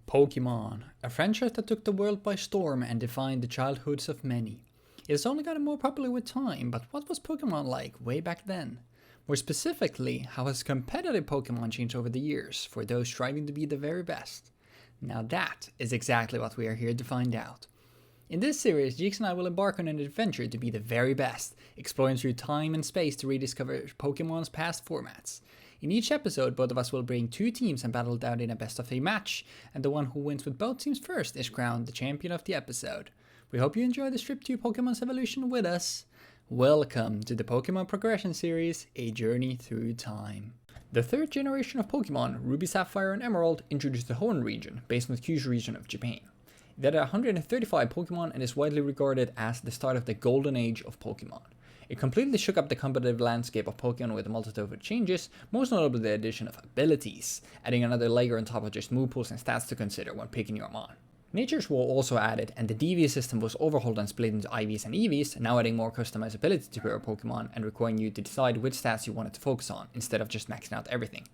Pokémon, a franchise that took the world by storm and defined the childhoods of many. It has only gotten more popular with time, but what was Pokémon like way back then? More specifically, how has competitive Pokémon changed over the years for those striving to be the very best? Now that is exactly what we are here to find out. In this series, Jeexx and I will embark on an adventure to be the very best, exploring through time and space to rediscover Pokémon's past formats. In each episode, both of us will bring two teams and battle it out in a best of 3 match, and the one who wins with both teams first is crowned the champion of the episode. We hope you enjoy this trip to Pokemon's evolution with us. Welcome to the Pokemon Progression Series, A Journey Through Time. The third generation of Pokemon, Ruby, Sapphire, and Emerald, introduced the Hoenn region, based on the Kyushu region of Japan. It had 135 Pokemon and is widely regarded as the start of the golden age of Pokemon. It completely shook up the competitive landscape of Pokemon with a multitude of changes, most notably the addition of abilities, adding another layer on top of just move pools and stats to consider when picking your Mon. Nature's War also added, and the DV system was overhauled and split into IVs and EVs, now adding more customizability to your Pokemon and requiring you to decide which stats you wanted to focus on, instead of just maxing out everything.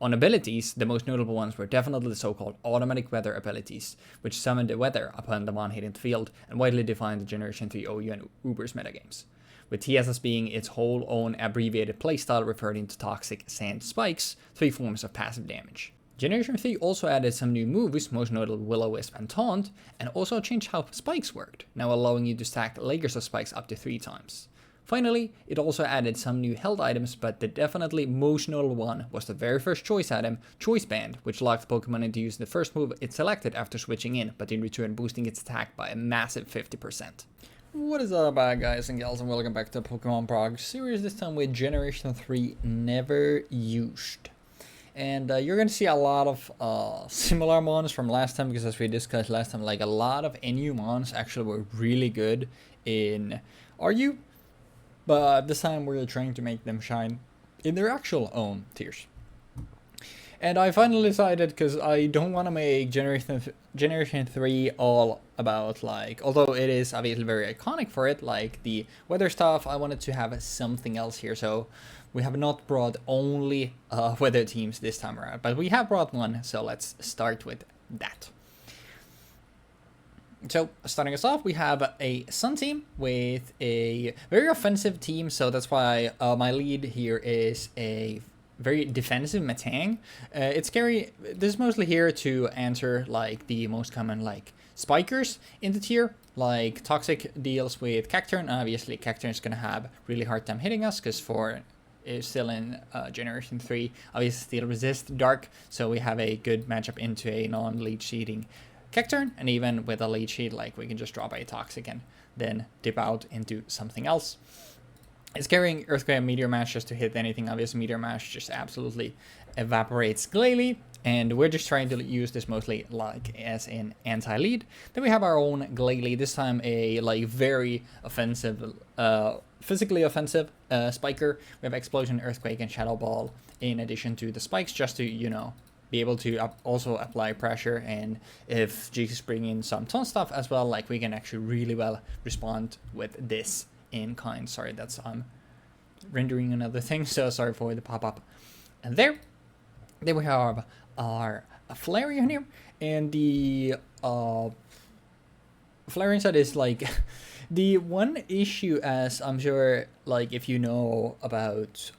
On abilities, the most notable ones were definitely the so-called automatic weather abilities, which summoned the weather upon the Mon hitting the field, and widely defined the Generation 3 OU and Uber's metagames, with TSS being its whole own abbreviated playstyle referring to Toxic, Sand, Spikes, 3 forms of passive damage. Generation 3 also added some new moves, most notably Will-O-Wisp and Taunt, and also changed how spikes worked, now allowing you to stack layers of spikes up to 3 times. Finally, it also added some new held items, but the definitely most notable one was the very first choice item, Choice Band, which locked Pokemon into using the first move it selected after switching in, but in return boosting its attack by a massive 50%. What is up, guys and gals, and welcome back to Pokemon Prog series, this time with Generation 3 Never Used. And you're going to see a lot of similar Mons from last time, because as we discussed last time, like a lot of NU Mons actually were really good in RU, but this time we're trying to make them shine in their actual own tiers. And I finally decided, because I don't want to make Generation 3 all about, like, although it is obviously very iconic for it, like the weather stuff, I wanted to have something else here. So we have not brought only weather teams this time around, but we have brought one, so let's start with that. So, starting us off, we have a Sun team with a very offensive team, so that's why my lead here is a very defensive Metang. It's scary. This is mostly here to answer like the most common like spikers in the tier. Like Toxic deals with Cacturne. Obviously, Cacturne is gonna have really hard time hitting us because is still in Generation 3. Obviously, still resist Dark, so we have a good matchup into a non-lead sheeting Cacturne, and even with a lead sheet, like we can just drop a Toxic and then dip out into something else. It's carrying Earthquake and Meteor Mash just to hit anything. Obviously, Meteor Mash just absolutely evaporates Glalie, and we're just trying to use this mostly like as an anti-lead. Then we have our own Glalie, this time a like very offensive, physically offensive spiker. We have Explosion, Earthquake, and Shadow Ball in addition to the spikes, just to, you know, be able to also apply pressure. And if Jeexx is bringing in some taunt stuff as well, like we can actually really well respond with this in kind. Sorry, that's rendering another thing, so sorry for the pop-up. And there we have our Flareon here, and the Flareon set is like the one issue, as I'm sure like if you know about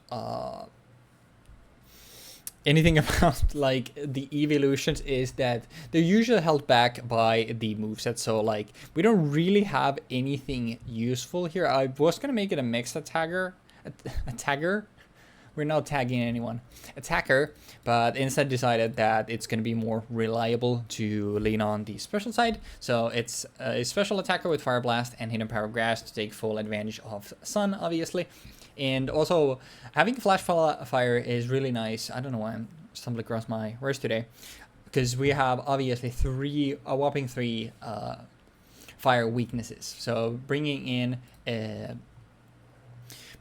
anything about like the evolutions, is that they're usually held back by the moveset. So like we don't really have anything useful here. I was gonna make it a mixed attacker. We're not tagging anyone. Attacker, but instead decided that it's gonna be more reliable to lean on the special side. So it's a special attacker with Fire Blast and Hidden Power Grass to take full advantage of Sun, obviously. And also, having Flash Fire is really nice. I don't know why I'm stumbling across my words today, because we have obviously a whopping three fire weaknesses. So bringing in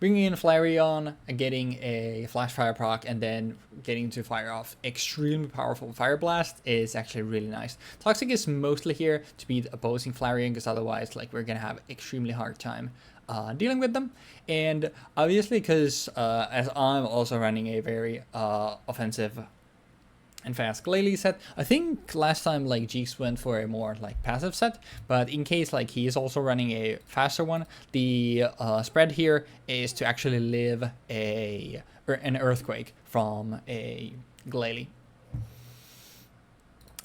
Flareon, getting a Flash Fire proc, and then getting to fire off extremely powerful Fire Blast is actually really nice. Toxic is mostly here to beat opposing Flareon, because otherwise, like, we're gonna have extremely hard time dealing with them. And obviously, because as I'm also running a very offensive and fast Glalie set. I think last time like Jeexx went for a more like passive set, but in case like he is also running a faster one, the spread here is to actually live an earthquake from a Glalie.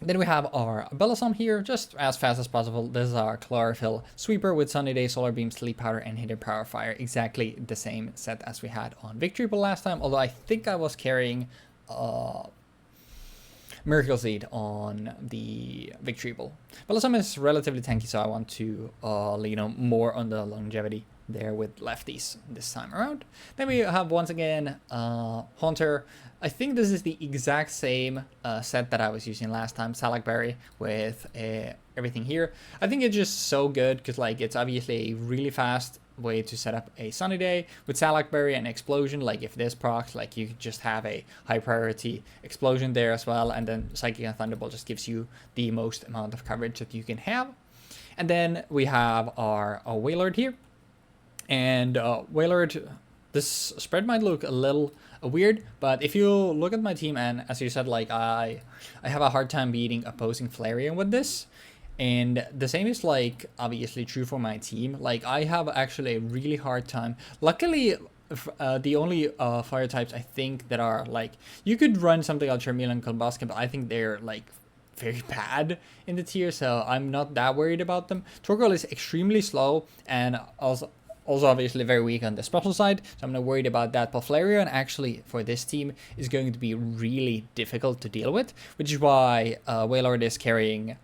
Then we have our Bellossom here, just as fast as possible. This is our Chlorophyll Sweeper with Sunny Day, Solar Beam, Sleep Powder, and Hidden Power Fire. Exactly the same set as we had on Victory Ball last time, although I think I was carrying Miracle Seed on the Victory Ball. Bellossom is relatively tanky, so I want to lean on more on the longevity there with lefties this time around. Then we have once again Haunter. I think this is the exact same set that I was using last time, Salakberry, with everything here. I think it's just so good because like it's obviously a really fast way to set up a Sunny Day with Salakberry and Explosion. Like if this procs, like you could just have a high priority Explosion there as well, and then Psychic and Thunderbolt just gives you the most amount of coverage that you can have. And then we have our Wailord here. And Wailord, this spread might look a little weird, but if you look at my team, and as you said, like I have a hard time beating opposing Flareon with this, and the same is like obviously true for my team. Like I have actually a really hard time. Luckily, the only fire types I think that are like you could run something like Charmeleon and Combusken, but I think they're like very bad in the tier, so I'm not that worried about them. Torkoal is extremely slow and also obviously very weak on the special side, so I'm not worried about that. But Flareon actually for this team is going to be really difficult to deal with, which is why Wailord is carrying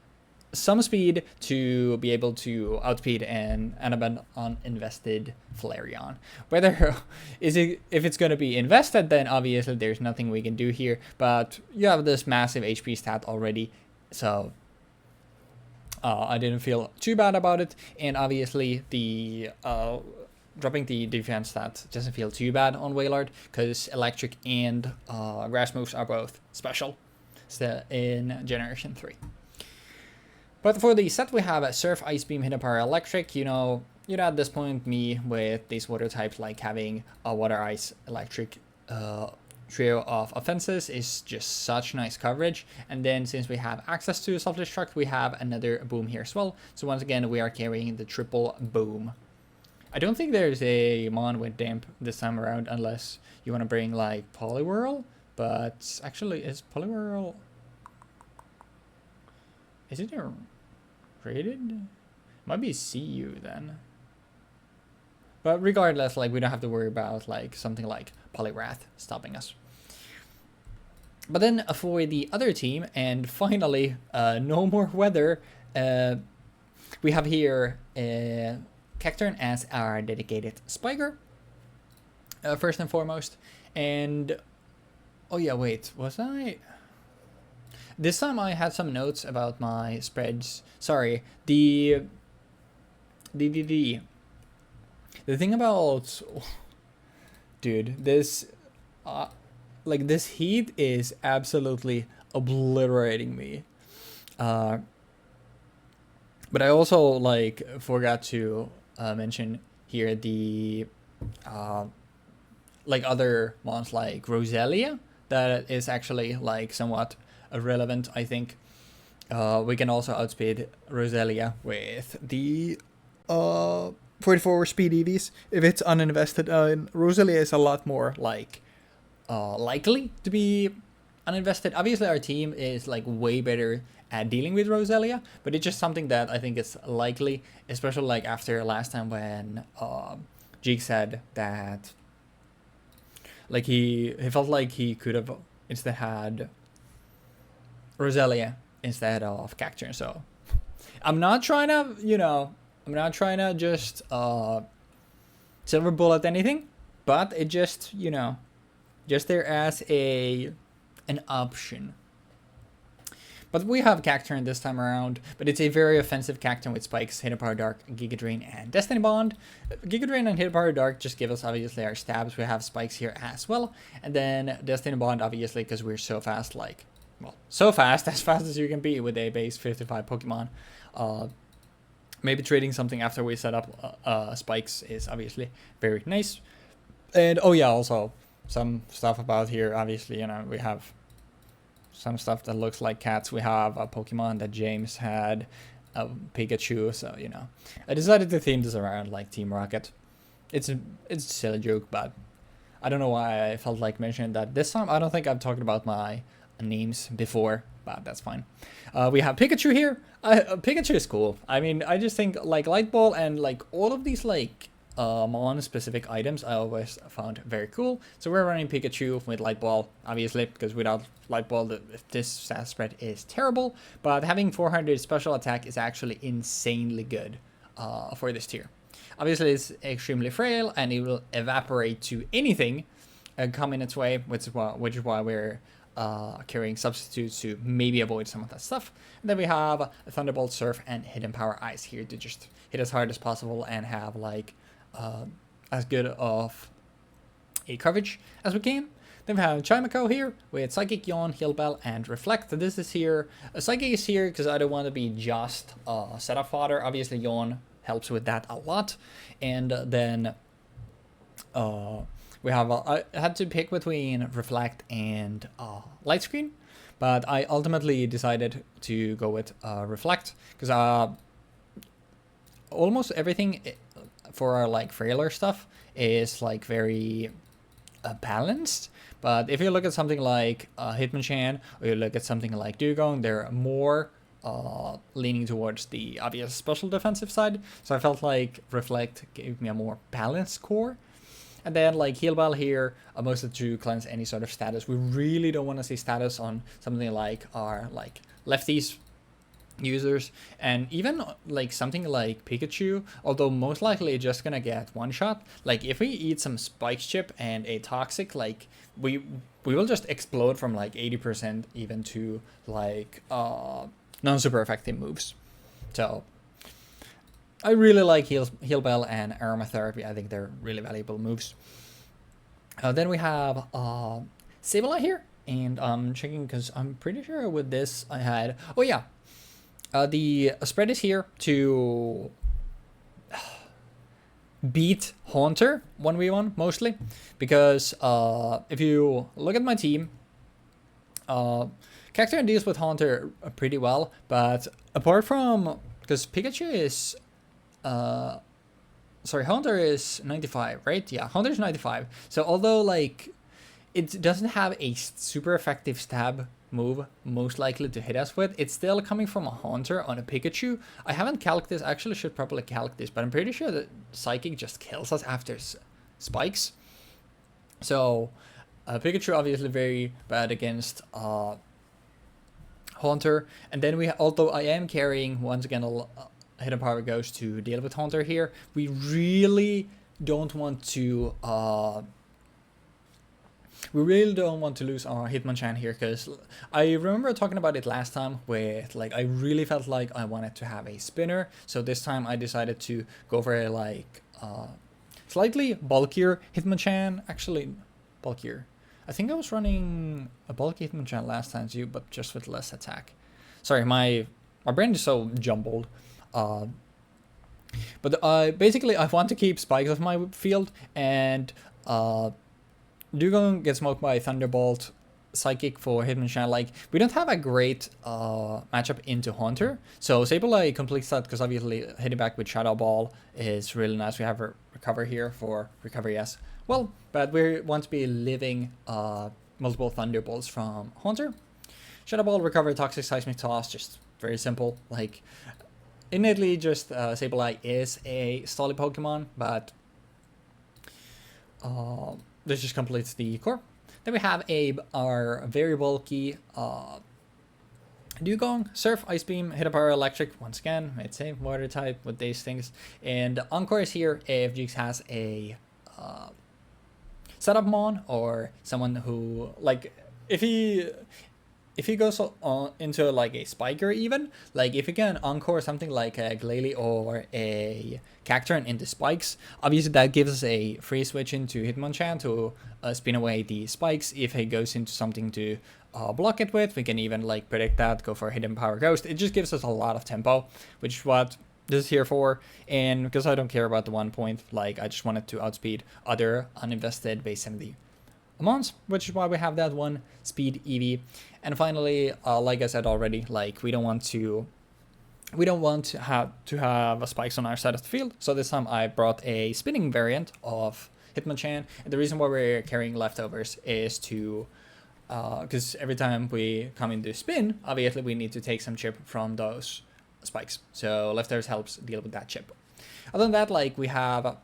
some speed to be able to outspeed an uninvested Flareon. Whether if it's going to be invested, then obviously there's nothing we can do here, but you have this massive HP stat already, so I didn't feel too bad about it. And obviously the dropping the defense stat doesn't feel too bad on Wailord because electric and grass moves are both special in Generation 3. But for the set we have Surf, Ice Beam, Hidden Power, Electric. You know at this point me with these water types, like having a Water, Ice, Electric trio of offenses is just such nice coverage. And then since we have access to Self-Destruct, we have another boom here as well. So once again, we are carrying the triple boom. I don't think there's a Mon with Damp this time around unless you want to bring like Poliwhirl. But actually, is Poliwhirl... Is it rated? Might be CU then. But regardless, like we don't have to worry about like something like Poliwrath stopping us. But then for the other team, and finally, no more weather, we have here Cacturne as our dedicated spiker, first and foremost. And, oh yeah, wait, was I... This time I had some notes about my spreads. Sorry, the thing about... Dude, this... like this heat is absolutely obliterating me. But I also like forgot to mention here the like other ones like Roselia that is actually like somewhat irrelevant. I think we can also outspeed Roselia with the 44 speed EVs if it's uninvested. Roselia is a lot more like likely to be uninvested. Obviously our team is like way better at dealing with Roselia, but it's just something that I think is likely, especially like after last time when Jeexx said that like he felt like he could have instead had Roselia instead of Cacturne. So I'm not trying to, I'm not trying to just silver bullet anything, but it just, just there as an option. But we have Cacturne this time around, but it's a very offensive Cacturne with spikes, Hidden Power Dark, Giga Drain, and Destiny Bond. Giga Drain and Hidden Power Dark just give us obviously our stabs. We have spikes here as well. And then Destiny Bond obviously because we're so fast, like, well, so fast, as fast as you can be with a base 55 Pokemon. Maybe trading something after we set up spikes is obviously very nice. And oh yeah, also some stuff about here, obviously, we have some stuff that looks like cats. We have a Pokemon that James had, a Pikachu, so you know. I decided to theme this around like Team Rocket. It's a silly joke, but I don't know why I felt like mentioning that this time. I don't think I've talked about my names before, but that's fine. We have Pikachu here. Pikachu is cool. I mean, I just think like Light Ball and like all of these like Mons specific items I always found very cool. So we're running Pikachu with Light Ball, obviously, because without Light Ball, this stat spread is terrible. But having 400 special attack is actually insanely good for this tier. Obviously, it's extremely frail, and it will evaporate to anything come in its way, which is why we're carrying substitutes to maybe avoid some of that stuff. And then we have Thunderbolt, Surf, and Hidden Power Ice here to just hit as hard as possible and have like as good of a coverage as we can. Then we have Chimeco here with Psychic, Yawn, Heal Bell, and Reflect. This is here. Psychic is here because I don't want to be just setup fodder. Obviously, Yawn helps with that a lot. And then we have I had to pick between Reflect and Light Screen, but I ultimately decided to go with Reflect because almost everything for our like frailer stuff is like very balanced. But if you look at something like Hitmonchan, or you look at something like Dugong, they're more leaning towards the obvious special defensive side. So I felt like Reflect gave me a more balanced core. And then like Heal Bell here, mostly to cleanse any sort of status. We really don't want to see status on something like our like lefties users, and even like something like Pikachu, although most likely just gonna get one shot. Like if we eat some Spikes chip and a Toxic, like we will just explode from like 80% even to like non-super effective moves. So I really like Heal Bell and Aromatherapy. I think they're really valuable moves. Then we have Sableye here, and I'm checking because I'm pretty sure with this I had, oh yeah, the spread is here to beat Haunter 1v1 mostly, because if you look at my team, Cacturne deals with Haunter pretty well, but apart from, because Pikachu is sorry, Haunter is 95, right? Yeah, Haunter is 95. So although like it doesn't have a super effective stab move most likely to hit us with, it's still coming from a Haunter on a Pikachu. I haven't calced this. I actually should probably calc this, but I'm pretty sure that Psychic just kills us after spikes. So Pikachu obviously very bad against Haunter. And then although I am carrying once again Hidden Power goes to deal with Haunter here, we really don't want to lose our Hitmonchan here, because I remember talking about it last time with like I really felt like I wanted to have a spinner. So this time I decided to go for a like slightly bulkier Hitmonchan. Actually, bulkier. I think I was running a bulky Hitmonchan last time too, but just with less attack. Sorry, my brain is so jumbled. But basically I want to keep Spikes off my field, and Dugong gets smoked by Thunderbolt, Psychic for Hitmonchan. Like we don't have a great matchup into Haunter, so Sableye completes that because obviously hitting back with Shadow Ball is really nice. We have a recover here for recovery as well, but we want to be living multiple Thunderbolts from Haunter. Shadow Ball, recover, Toxic, Seismic Toss, just very simple. Like innately, just Sableye is a stally Pokemon, but this just completes the core. Then we have our very bulky Dugong, Surf, Ice Beam, Hidden Power, Electric. Once again, it's same water type with these things. And Encore is here if Jeexx has a setup Mon, or someone who like if he goes into like a Spiker, even like if you can Encore something like a Glalie or a Cacturne into Spikes, obviously that gives us a free switch into Hitmonchan to spin away the Spikes. If he goes into something to block it with, we can even like predict that, go for Hidden Power Ghost. It just gives us a lot of tempo, which is what this is here for. And because I don't care about the 1 point, like I just wanted to outspeed other uninvested base 70 Mons, which is why we have that one speed EV. And finally, like I said already, like we don't want to have spikes on our side of the field. So this time I brought a spinning variant of Hitmonchan. And the reason why we're carrying leftovers is to because every time we come into spin, obviously we need to take some chip from those spikes. So leftovers helps deal with that chip. Other than that, like we have,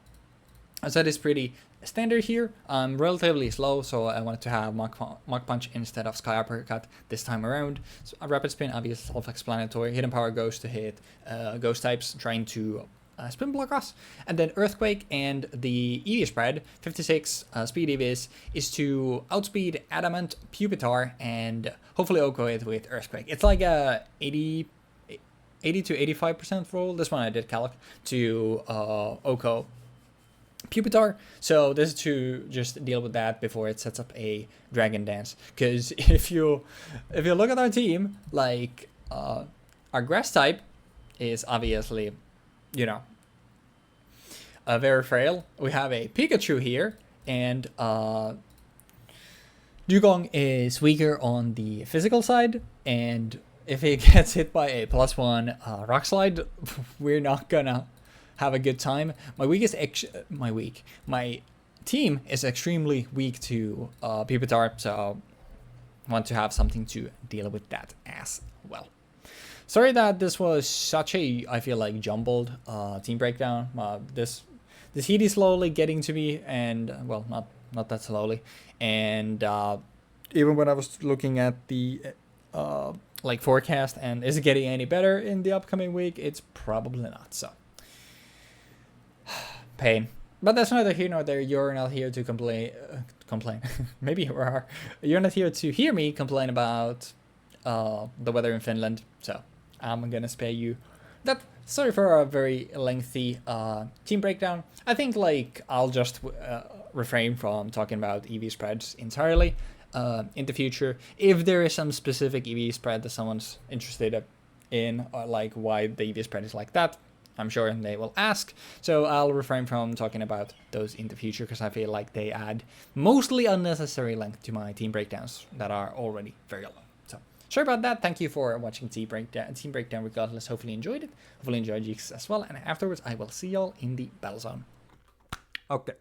I said, it's pretty standard here. I'm relatively slow, so I wanted to have Mach Punch instead of Sky Uppercut this time around. So a Rapid Spin, obviously self-explanatory. Hidden Power goes to hit Ghost types trying to spin block us. And then Earthquake and the EV spread, 56 speed EVs, is to outspeed Adamant, Pupitar, and hopefully Oko it with Earthquake. It's like a 80 to 85% roll. This one I did calc to Oko Pupitar. So this is to just deal with that before it sets up a Dragon Dance. Because if you look at our team, like our grass type is obviously, you know, very frail. We have a Pikachu here, and Dugong is weaker on the physical side, and if he gets hit by a +1 Rock Slide, we're not gonna have a good time. My team is extremely weak to Pupitar, so I want to have something to deal with that as well. Sorry that this was such a, I feel like, jumbled team breakdown. This heat is slowly getting to me, and well, not that slowly. And even when I was looking at the like forecast and is it getting any better in the upcoming week, it's probably not. So pain. But that's neither here nor there. You're not here to complain. Maybe you are. You're not here to hear me complain about the weather in Finland. So I'm gonna spare you that. Sorry for a very lengthy team breakdown. I think like I'll just refrain from talking about EV spreads entirely in the future. If there is some specific EV spread that someone's interested in, or like why the EV spread is like that, I'm sure they will ask. So I'll refrain from talking about those in the future because I feel like they add mostly unnecessary length to my team breakdowns that are already very long. So sorry about that. Thank you for watching Team Breakdown regardless. Hopefully you enjoyed it. Hopefully you enjoyed Jeexx as well. And afterwards I will see y'all in the battle zone. Okay,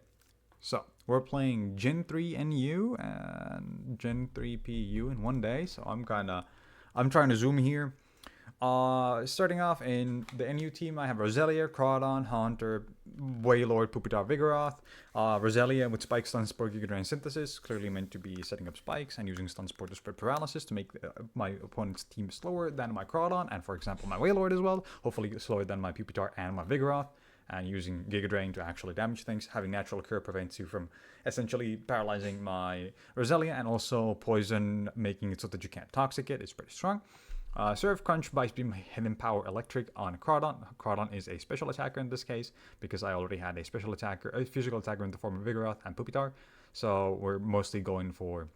so we're playing Gen 3 NU and Gen 3 PU in one day. So I'm trying to zoom here. Starting off in the NU team, I have Roselia, Crawdon, Haunter, Wailord, Pupitar, Vigoroth. Roselia with Spike, Stun Spore, Giga Drain, Synthesis, clearly meant to be setting up spikes and using Stun Spore to spread paralysis to make my opponent's team slower than my Crawdon, and for example my Wailord as well, hopefully slower than my Pupitar and my Vigoroth, and using Giga Drain to actually damage things. Having Natural Cure prevents you from essentially paralyzing my Roselia, and also Poison making it so that you can't Toxic it is pretty strong. Surf, Crunch, Vice Beam, Hidden Power, Electric on Crawdon. Crawdon is a special attacker in this case because I already had a physical attacker in the form of Vigoroth and Pupitar. So we're mostly going for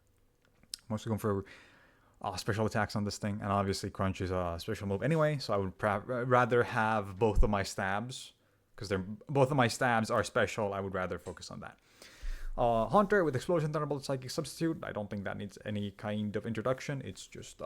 special attacks on this thing, and obviously Crunch is a special move anyway. So I would rather have both of my stabs because both of my stabs are special. I would rather focus on that. Haunter with Explosion, Thunderbolt, Psychic Substitute. I don't think that needs any kind of introduction. It's just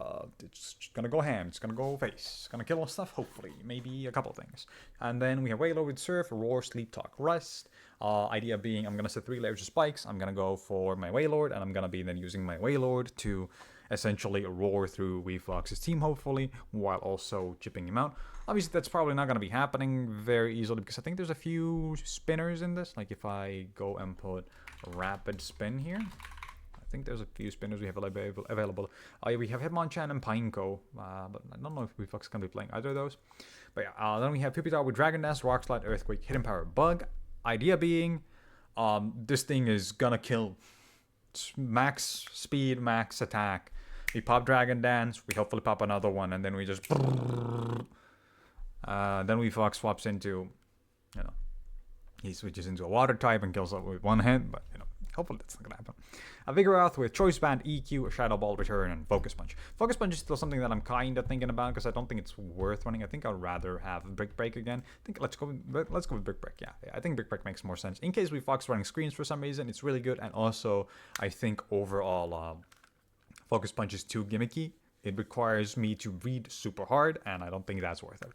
gonna go ham. It's gonna go face. It's gonna kill stuff, hopefully. Maybe a couple things. And then we have Wailord with Surf, Roar, Sleep, Talk, Rest. Idea being I'm gonna set 3 layers of spikes. I'm gonna go for my Wailord, and I'm gonna be then using my Wailord to essentially roar through Weebfox's team, hopefully, while also chipping him out. Obviously, that's probably not going to be happening very easily because I think there's a few spinners in this. Like if I go and put Rapid Spin here, I think there's a few spinners we have available. We have Hitmonchan and Pineco, but I don't know if Weebfox is going to be playing either of those. But yeah, then we have Pupitar with Dragon Dance, Rock Slide, Earthquake, Hidden Power, Bug. Idea being, this thing is going to kill max speed, max attack. We pop Dragon Dance, we hopefully pop another one, and then we just... then Weebfox swaps into, he switches into a water type and kills it with one hit, but, Hopefully that's not gonna happen. A Vigoroth with Choice Band, EQ, Shadow Ball, Return, and Focus Punch. Focus Punch is still something that I'm kind of thinking about because I don't think it's worth running. I think I'd rather have Brick Break again. I think let's go with Brick Break. Yeah, I think Brick Break makes more sense. In case Weebfox running screens for some reason, it's really good. And also, I think overall, Focus Punch is too gimmicky. It requires me to read super hard, and I don't think that's worth it.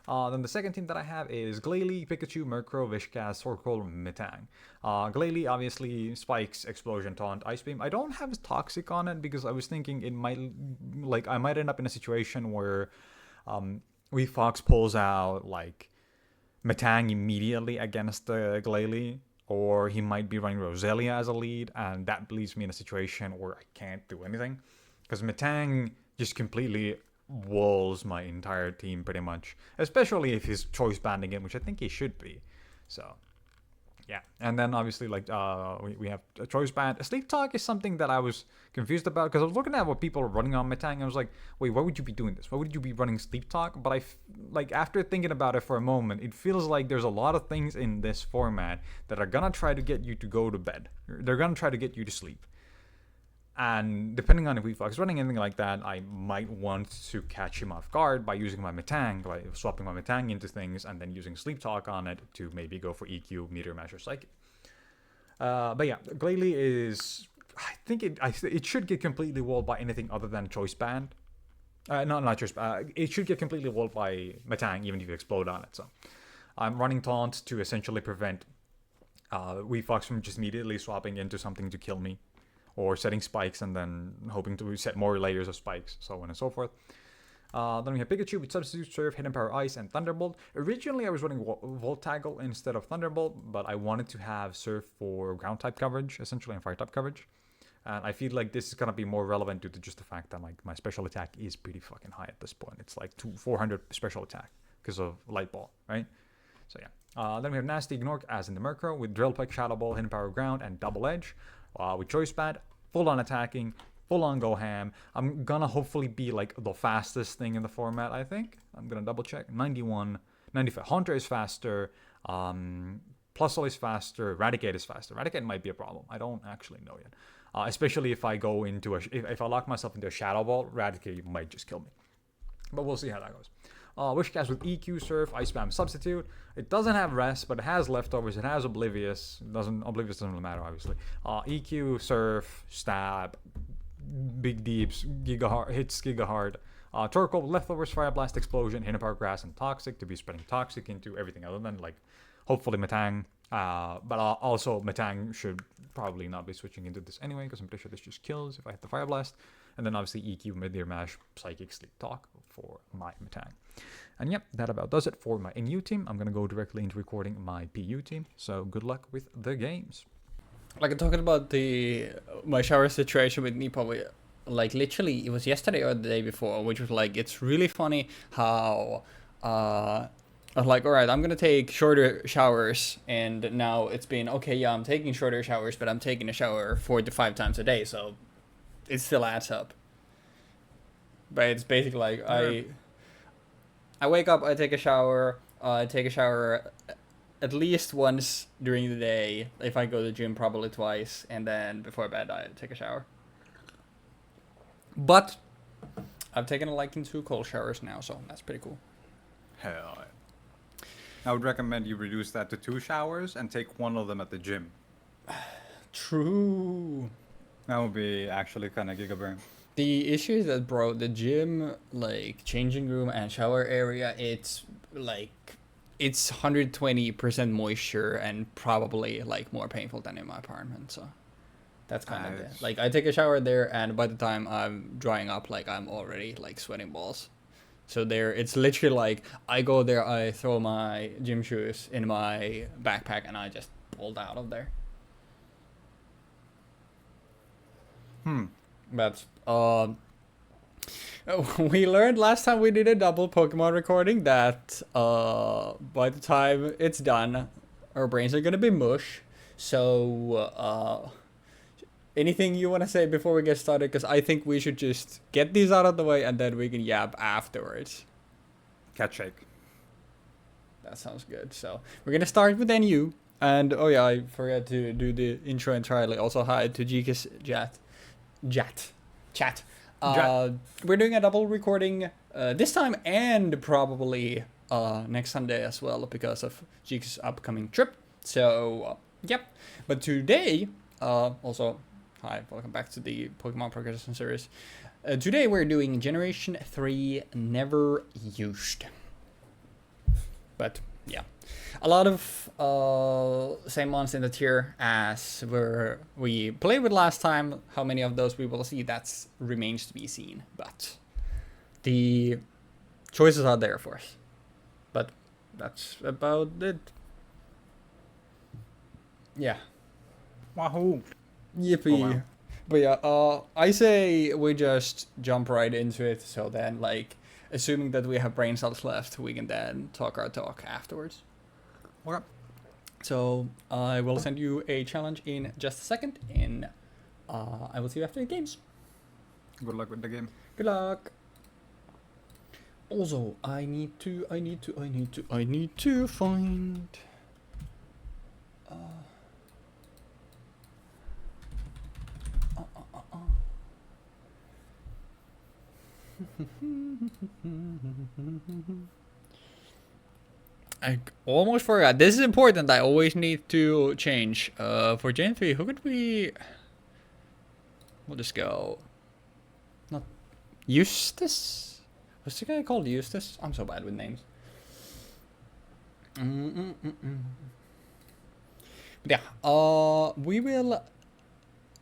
Then the second team that I have is Glalie, Pikachu, Murkrow, Wishcast, Torkoal, Metang. Glalie, obviously, Spikes, Explosion, Taunt, Ice Beam. I don't have Toxic on it because I was thinking it might, like, I might end up in a situation where Weebfox pulls out, like, Metang immediately against the Glalie, or he might be running Roselia as a lead, and that leaves me in a situation where I can't do anything. Because Metang just completely walls my entire team pretty much, especially if he's choice banding it, which I think he should be. So yeah, and then obviously like we have a choice band. Sleep Talk is something that I was confused about because I was looking at what people are running on Metang. I was like, wait, why would you be doing this? Why would you be running Sleep Talk? But like after thinking about it for a moment, it feels like there's a lot of things in this format that are gonna try to get you to go to bed. They're gonna try to get you to sleep. And depending on if Weebfox is running anything like that, I might want to catch him off guard by using my Metang, by swapping my Metang into things, and then using Sleep Talk on it to maybe go for EQ, Meteor Mash, or Psychic. But yeah, Glalie is... I think it should get completely walled by anything other than Choice Band. Not Choice Band. It should get completely walled by Metang, even if you explode on it. So I'm running Taunt to essentially prevent Weebfox from just immediately swapping into something to kill me, or setting spikes and then hoping to set more layers of spikes, so on and so forth. Then we have Pikachu with Substitute, Surf, Hidden Power, Ice, and Thunderbolt. Originally, I was running Voltaggle instead of Thunderbolt, but I wanted to have Surf for ground-type coverage, essentially, and fire-type coverage. And I feel like this is going to be more relevant due to just the fact that my special attack is pretty fucking high at this point. It's like 400 special attack because of Light Ball, right? So yeah. Then we have Nasty Gnork as in the Murkrow with Drill Peck, Shadow Ball, Hidden Power, Ground, and Double Edge. With Choice Band, full on attacking, full on go ham. I'm gonna hopefully be like the fastest thing in the format, I think. I'm gonna double check. 91, 95. Haunter is faster. Plusle is faster. Eradicate is faster. Eradicate might be a problem. I don't actually know yet. Especially if I go into if I lock myself into a Shadow Ball, Eradicate might just kill me. But we'll see how that goes. Wishcast with EQ, Surf, Ice Spam, Substitute. It doesn't have Rest, but it has Leftovers. It has Oblivious. Oblivious doesn't really matter, obviously. EQ, Surf, Stab, Big Deeps, hits Giga Hard. Torkoal, Leftovers, Fire Blast, Explosion, Hidden Power, Grass, and Toxic to be spreading Toxic into everything other than, like, hopefully Metang. But also Metang should probably not be switching into this anyway, because I'm pretty sure this just kills if I hit the Fire Blast. And then obviously EQ, Meteor Mash, Psychic, Sleep Talk for my Metang. And yep, that about does it for my NU team. I'm going to go directly into recording my PU team. So good luck with the games. Like, talking about my shower situation with Nipo, like literally it was yesterday or the day before, which was like, it's really funny how I was like, all right, I'm going to take shorter showers. And now it's been, okay, yeah, I'm taking shorter showers, but I'm taking a shower 4 to 5 times a day. So it still adds up. But it's basically like I wake up, I take a shower, at least once during the day. If I go to the gym, probably twice, and then before bed I take a shower. But I've taken a liking to cold showers now, so that's pretty cool. Hell yeah. I would recommend you reduce that to 2 showers and take one of them at the gym. True. That would be actually kind of gigaburn. The issue is that, bro, the gym, like, changing room and shower area, it's, like, it's 120% moisture and probably, like, more painful than in my apartment, so that's kind of it. Like, I take a shower there, and by the time I'm drying up, like, I'm already, like, sweating balls. So there, it's literally, like, I go there, I throw my gym shoes in my backpack, and I just pulled out of there. But we learned last time we did a double Pokemon recording that by the time it's done, our brains are gonna be mush. So anything you want to say before we get started? Because I think we should just get these out of the way and then we can yap afterwards. Cat shake. That sounds good. So we're gonna start with NU. And oh yeah, I forgot to do the intro entirely. Also hi to Jeexx chat. We're doing a double recording this time and probably next Sunday as well because of Jeex's upcoming trip. So yep. But today, also hi, welcome back to the Pokemon Progression series. Today we're doing Generation 3 Never Used. But yeah, a lot of same Mons in the tier as we played with last time. How many of those we will see, that remains to be seen. But the choices are there for us. But that's about it. Yeah. Wahoo! Yippee. Oh, wow. But yeah, I say we just jump right into it. So then, like, assuming that we have brain cells left, we can then talk our talk afterwards. Okay. So I will send you a challenge in just a second, and I will see you after the games. Good luck with the game. Good luck. Also, I need to find. I almost forgot. This is important. I always need to change. For Gen 3, who could we... We'll just go... Not... Eustace? What's the guy called Eustace? I'm so bad with names. But yeah, we will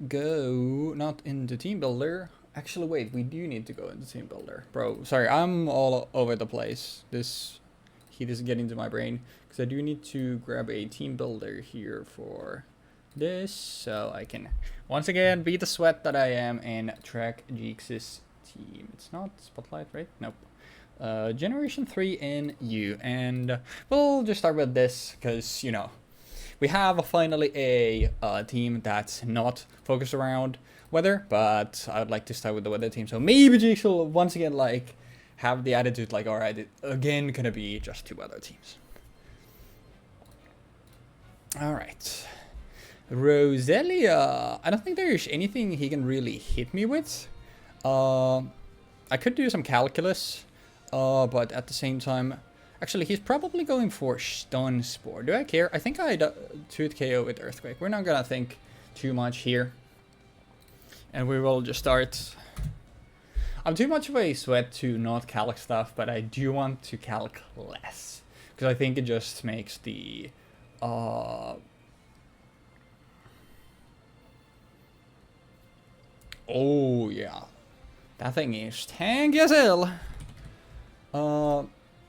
go not into Team Builder. Actually, wait, we do need to go into Team Builder. Bro, sorry, I'm all over the place. This heat is getting to my brain. Because I do need to grab a Team Builder here for this. So I can, once again, be the sweat that I am and track Jeex's team. It's not Spotlight, right? Nope. Generation 3 in U. And we'll just start with this because, you know, we have finally a team that's not focused around weather, but I would like to start with the weather team. So maybe Jeexx will once again like have the attitude like, all right, it again gonna be just 2 weather teams. All right, Roselia. I don't think there's anything he can really hit me with. I could do some calculus, but at the same time, actually, he's probably going for Stun Spore. Do I care? I think I Tooth KO with Earthquake. We're not gonna think too much here. And we will just start. I'm too much of a sweat to not calc stuff, but I do want to calc less. Because I think it just makes the... Oh, yeah. That thing is tanky as hell.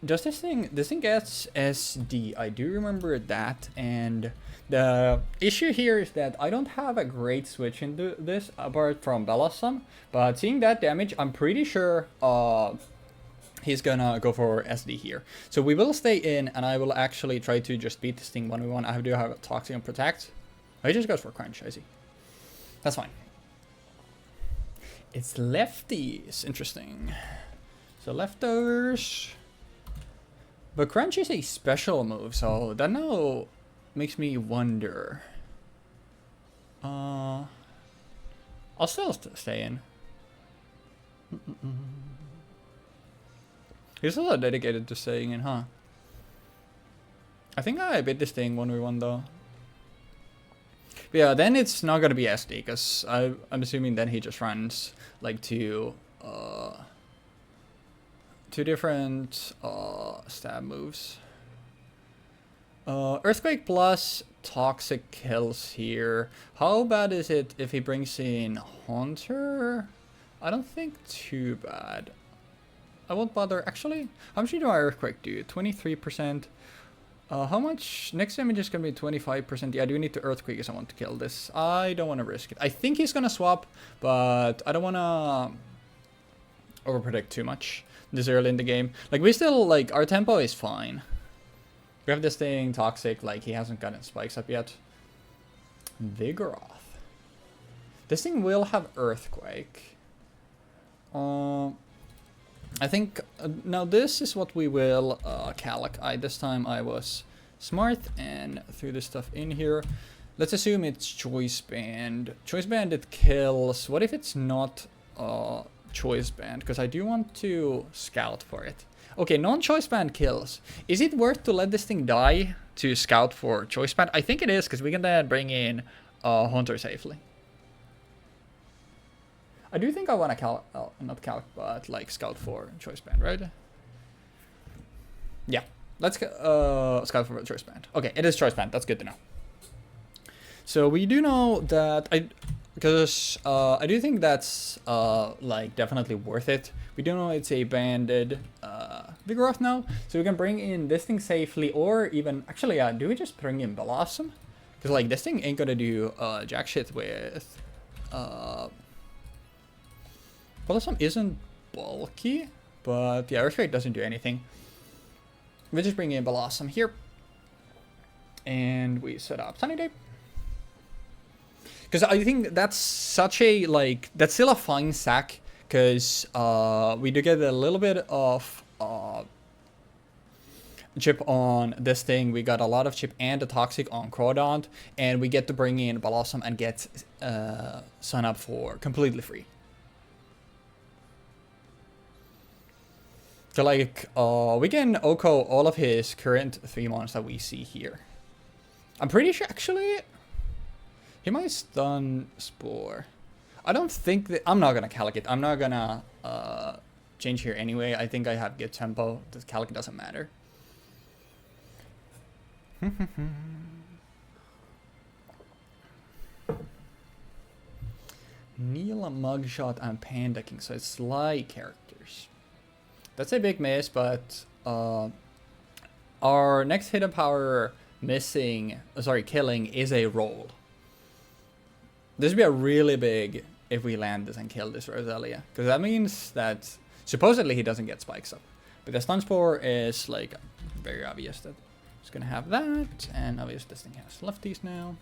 Does this thing gets SD? I do remember that, and the issue here is that I don't have a great switch into this apart from Bellossom, but seeing that damage, I'm pretty sure he's gonna go for SD here. So we will stay in, and I will actually try to just beat this thing 1v1. I do have Toxic and Protect. Oh, he just goes for Crunch, I see. That's fine. It's lefties, interesting. So leftovers. But Crunch is a special move, so that now makes me wonder. I'll still stay in. He's still dedicated to staying in, huh? I think I beat this thing 1v1 though. But yeah, then it's not gonna be SD, because I'm assuming then he just runs like two different stab moves. Earthquake plus Toxic kills here. How bad is it if he brings in Haunter? I don't think too bad. I won't bother. Actually, how much do my Earthquake do? 23%. How much? Next damage is going to be 25%. Yeah, I do need to Earthquake if I want to kill this. I don't want to risk it. I think he's going to swap, but I don't want to overpredict too much this early in the game. Like, we still, like, our tempo is fine. We have this thing Toxic, like, he hasn't gotten spikes up yet. Vigoroth. This thing will have Earthquake. I think, now this is what we will calc. This time I was smart and threw the stuff in here. Let's assume it's choice band. Choice band, it kills. What if it's not choice band? Because I do want to scout for it. Okay, non-choice band kills. Is it worth to let this thing die to scout for choice band? I think it is, because we can then bring in Hunter safely. I do think I want to not calc, but like scout for choice band, right? Yeah, let's scout for choice band. Okay, it is choice band. That's good to know. So we do know that I do think that's like definitely worth it. We do know it's a banded Vigoroth now, so we can bring in this thing safely, or even actually, do we just bring in Blossom? Because like this thing ain't gonna do jack shit with. Blossom isn't bulky, but yeah, Earth Rate doesn't do anything. We just bring in Blossom here, and we set up Sunny Day. Because I think that's such a, like, that's still a fine sack, because we do get a little bit of chip on this thing. We got a lot of chip and a toxic on Crawdont, and we get to bring in Blossom and get Sun Up for completely free. So like, we can OHKO all of his current 3 mons that we see here. I'm pretty sure, actually, he might stun Spore. I don't think that... I'm not going to calc it. I'm not going to change here anyway. I think I have good tempo. The calc doesn't matter. Neil, Mugshot, and Panda King. So it's Sly characters. That's a big miss, but our next hidden power killing is a roll. This would be a really big if we land this and kill this Roselia, because that means that supposedly he doesn't get spikes up. But the stun spore is like very obvious that it's gonna have that, and obviously this thing has lefties now.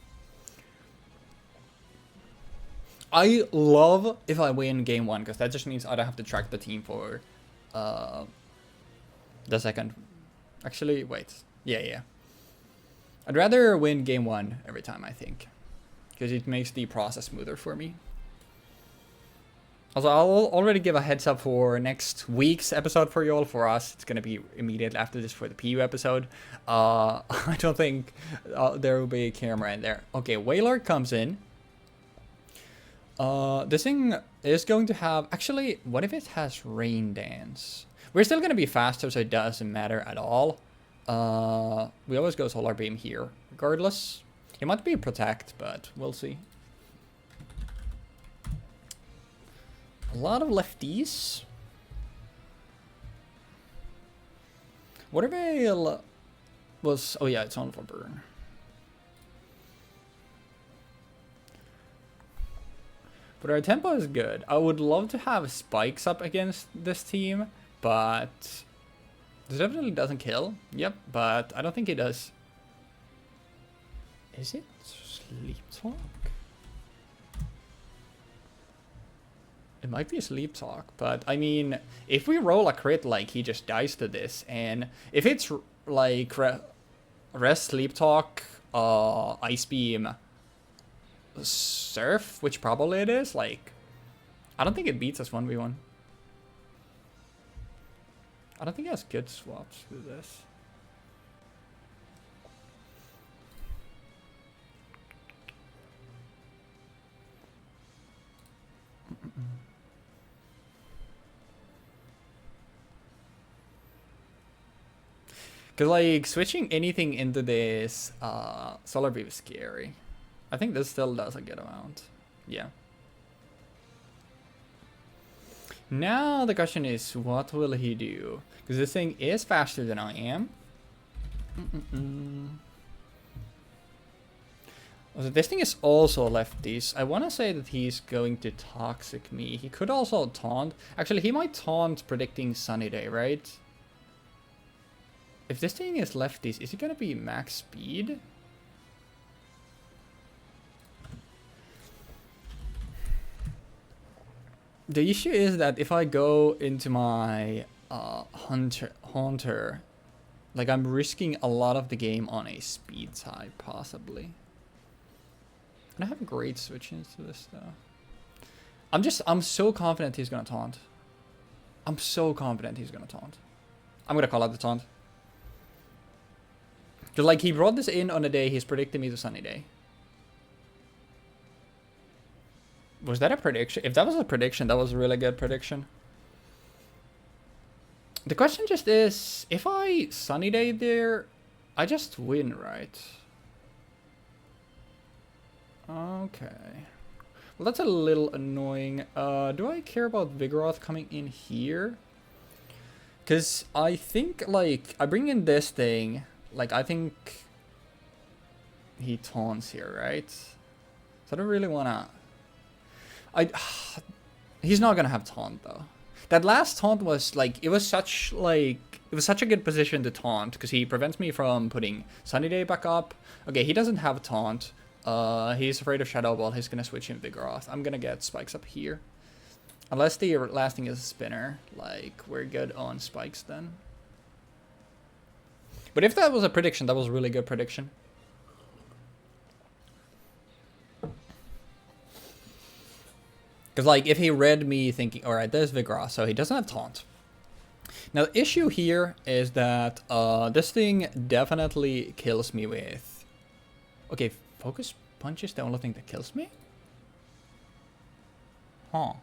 I love if I win game 1, because that just means I don't have to track the team for the second. Actually, wait. Yeah. I'd rather win game 1 every time, I think, because it makes the process smoother for me. Also, I'll already give a heads up for next week's episode for you all. For us, it's going to be immediately after this for the PU episode. I don't think there will be a camera in there. Okay, Whaler comes in. This thing is going to have... Actually, what if it has Rain Dance? We're still going to be faster, so it doesn't matter at all. We always go Solar Beam here, regardless. It might be Protect, but we'll see. A lot of lefties. Water Veil was... Oh yeah, it's on for burn. But our tempo is good. I would love to have spikes up against this team, but this definitely doesn't kill. Yep, but I don't think it does. Is it Sleep Talk? It might be a Sleep Talk, but I mean, if we roll a crit, like, he just dies to this, and if it's like Rest, Sleep Talk, Ice Beam, Surf, which probably it is, like, I don't think it beats us 1v1. I don't think it has good swaps with this. Because, like, switching anything into this Solar Beam is scary. I think this still does a good amount. Yeah. Now the question is, what will he do? Because this thing is faster than I am. Also, this thing is also lefties. I want to say that he's going to Toxic me. He could also taunt. Actually, he might taunt predicting Sunny Day, right? If this thing is lefties, is it going to be max speed? The issue is that if I go into my Haunter, Like, I'm risking a lot of the game on a speed type, possibly. And I have great switch-ins to this, though. I'm so confident he's gonna taunt. I'm so confident he's gonna taunt. I'm gonna call out the taunt. Cause like, he brought this in on a day he's predicting me to sunny day. Was that a prediction? If that was a prediction, that was a really good prediction. The question just is, if I sunny day there, I just win, right? Okay. Well, that's a little annoying. Do I care about Vigoroth coming in here? Because I think, like, I bring in this thing. Like, I think he taunts here, right? So I don't really want to... He's not going to have taunt, though. That last taunt was, like, it was such a good position to taunt, because he prevents me from putting Sunny Day back up. Okay, he doesn't have taunt. He's afraid of Shadow Ball. He's going to switch in Vigoroth. I'm going to get spikes up here. Unless the last thing is a spinner, like, we're good on spikes then. But if that was a prediction, that was a really good prediction. Because, like, if he read me thinking, alright, there's Vigoroth, so he doesn't have taunt. Now, the issue here is that this thing definitely kills me with... Okay, Focus Punch is the only thing that kills me? Huh.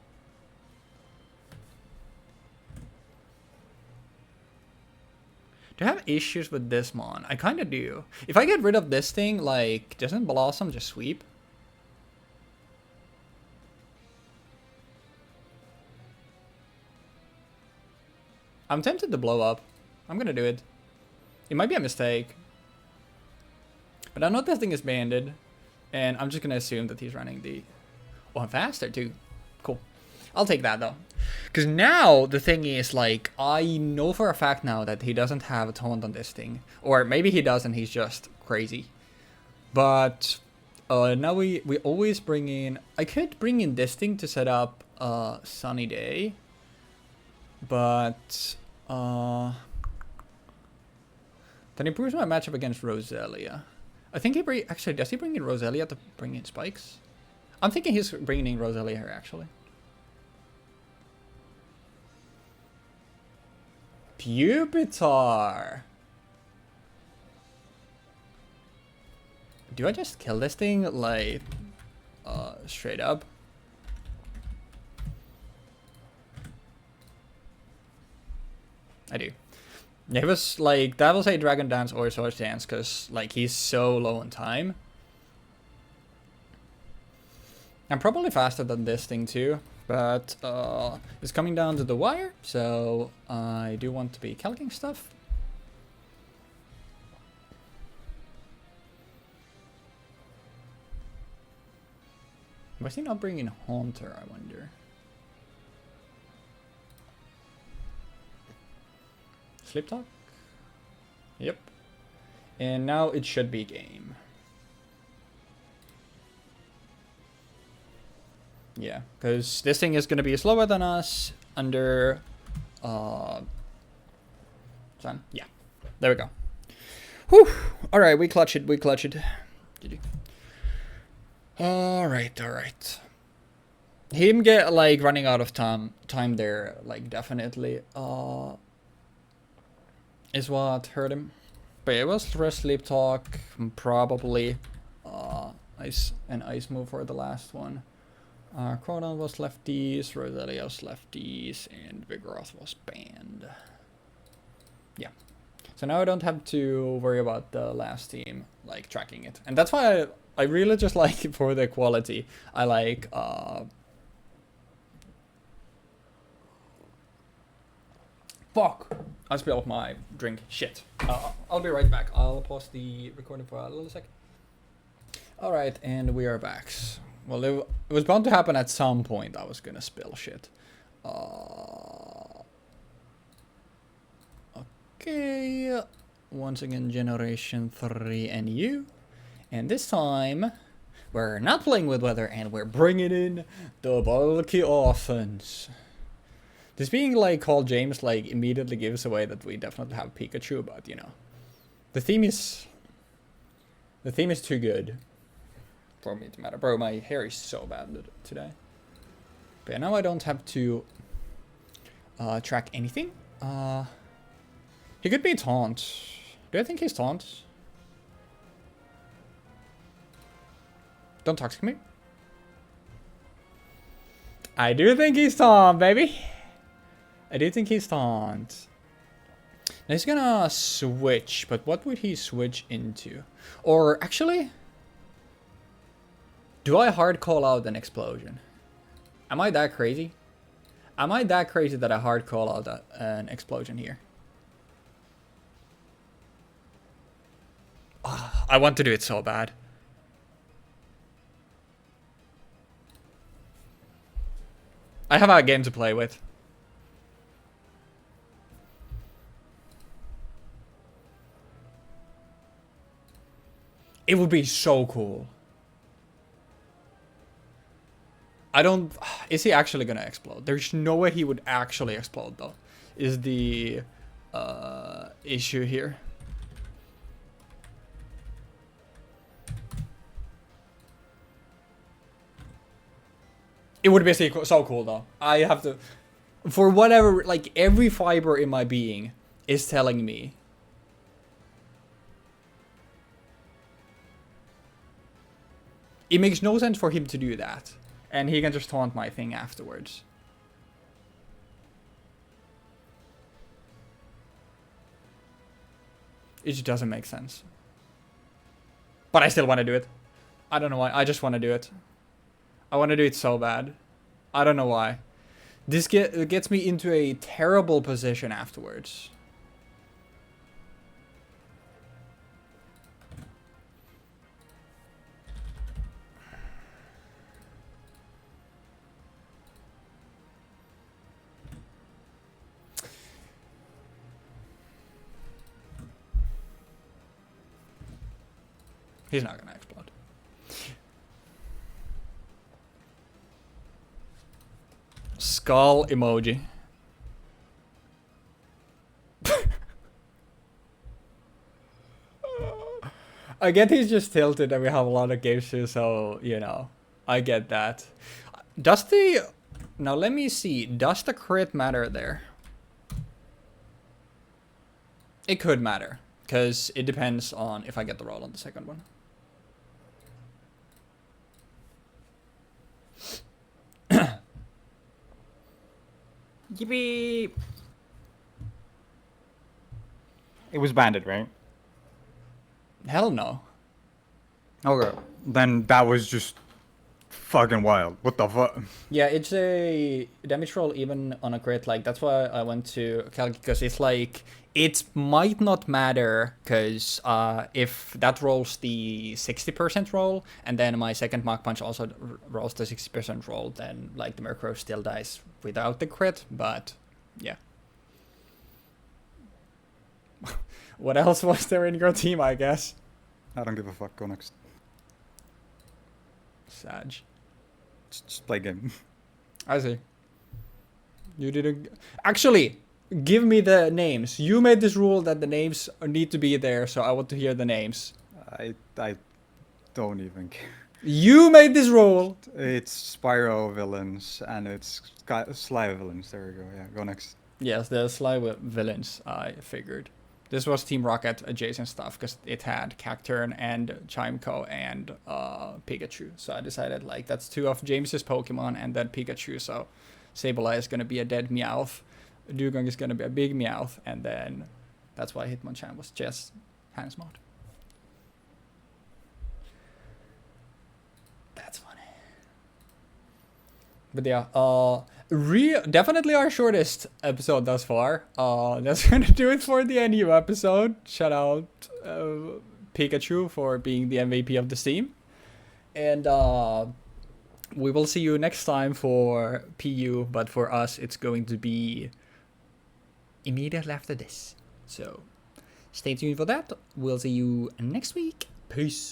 Do I have issues with this Mon? I kind of do. If I get rid of this thing, like, doesn't Blossom just sweep? I'm tempted to blow up. I'm gonna do it. It might be a mistake. But I know this thing is banded. And I'm just gonna assume that he's running the... Oh, I'm faster too. Cool. I'll take that though. Because now the thing is, like, I know for a fact now that he doesn't have a taunt on this thing. Or maybe he does and he's just crazy. But now we always bring in... I could bring in this thing to set up Sunny Day. But... that improves my matchup against Roselia. I think he actually, does he bring in Roselia to bring in spikes? I'm thinking he's bringing in Roselia here, actually. Pupitar! Do I just kill this thing, like, straight up? I do. It was like, that was a Dragon Dance or Swords Dance, because, like, he's so low on time. I'm probably faster than this thing too, but it's coming down to the wire, so I do want to be calcing stuff. Why is he not bringing Haunter, I wonder? Sleep Talk? Yep. And now it should be game. Yeah, because this thing is going to be slower than us under... Sun. Yeah, there we go. Whew! Alright, we clutch it, we clutch it. GG. Alright. Him get, like, running out of time there, like, definitely, is what hurt him. But it was for Sleep Talk, probably, an ice move for the last one. Crawdon was lefties, Roselia was lefties, and Vigoroth was banned. Yeah. So now I don't have to worry about the last team, like, tracking it. And that's why I really just like it for the quality. I like, fuck! I spilled my drink. Shit. I'll be right back. I'll pause the recording for a little second. Alright, and we are back. Well, it was bound to happen at some point. I was gonna spill shit. Okay. Once again, Generation 3 NU. And this time, we're not playing with weather, and we're bringing in the bulky offense. This being like called James like immediately gives away that we definitely have Pikachu, but you know, the theme is too good for me to matter. Bro, my hair is so bad today. But now I don't have to track anything. He could be taunt. Do I think he's taunt? Don't toxic me. I do think he's taunt, baby. I do think he's taunt. Now he's gonna switch, but what would he switch into? Or actually, do I hard call out an explosion? Am I that crazy? Am I that crazy that I hard call out an explosion here? Oh, I want to do it so bad. I have a game to play with. It would be so cool. I don't... Is he actually gonna explode? There's no way he would actually explode, though. Is the issue here. It would be so cool, though. I have to... For whatever... Like, every fiber in my being is telling me... It makes no sense for him to do that. And he can just taunt my thing afterwards. It just doesn't make sense. But I still want to do it. I don't know why. I just want to do it. I want to do it so bad. I don't know why. This gets me into a terrible position afterwards. He's not gonna explode. Skull emoji. I get he's just tilted and we have a lot of games too, so, you know, I get that. Does the... Now let me see. Does the crit matter there? It could matter, because it depends on if I get the roll on the second one. Yippee! It was banded, right? Hell no. Okay. Then that was just fucking wild. What the fuck? Yeah, it's a damage roll even on a crit. Like, that's why I went to calc, because it's like, it might not matter, because if that rolls the 60% roll, and then my second Mach Punch also rolls the 60% roll, then like the Murkrow still dies without the crit, but yeah. What else was there in your team, I guess? I don't give a fuck. Go next. Sag. Just play game. I see. You didn't... Actually, give me the names. You made this rule that the names need to be there, so I want to hear the names. I don't even care. You made this rule! It's Spyro villains and it's Sly villains. There we go. Yeah, go next. Yes, the Sly villains, I figured. This was Team Rocket adjacent stuff, because it had Cacturne and Chimeco and Pikachu. So I decided, like, that's two of James's Pokemon and then Pikachu, so Sableye is going to be a dead Meowth. Dugong is going to be a big Meowth, and then that's why Hitmonchan was just Hans Mod. That's funny. But yeah, definitely our shortest episode thus far. That's gonna do it for the NU episode. Shout out Pikachu for being the MVP of the team. And we will see you next time for PU, but for us it's going to be immediately after this. So stay tuned for that. We'll see you next week. Peace.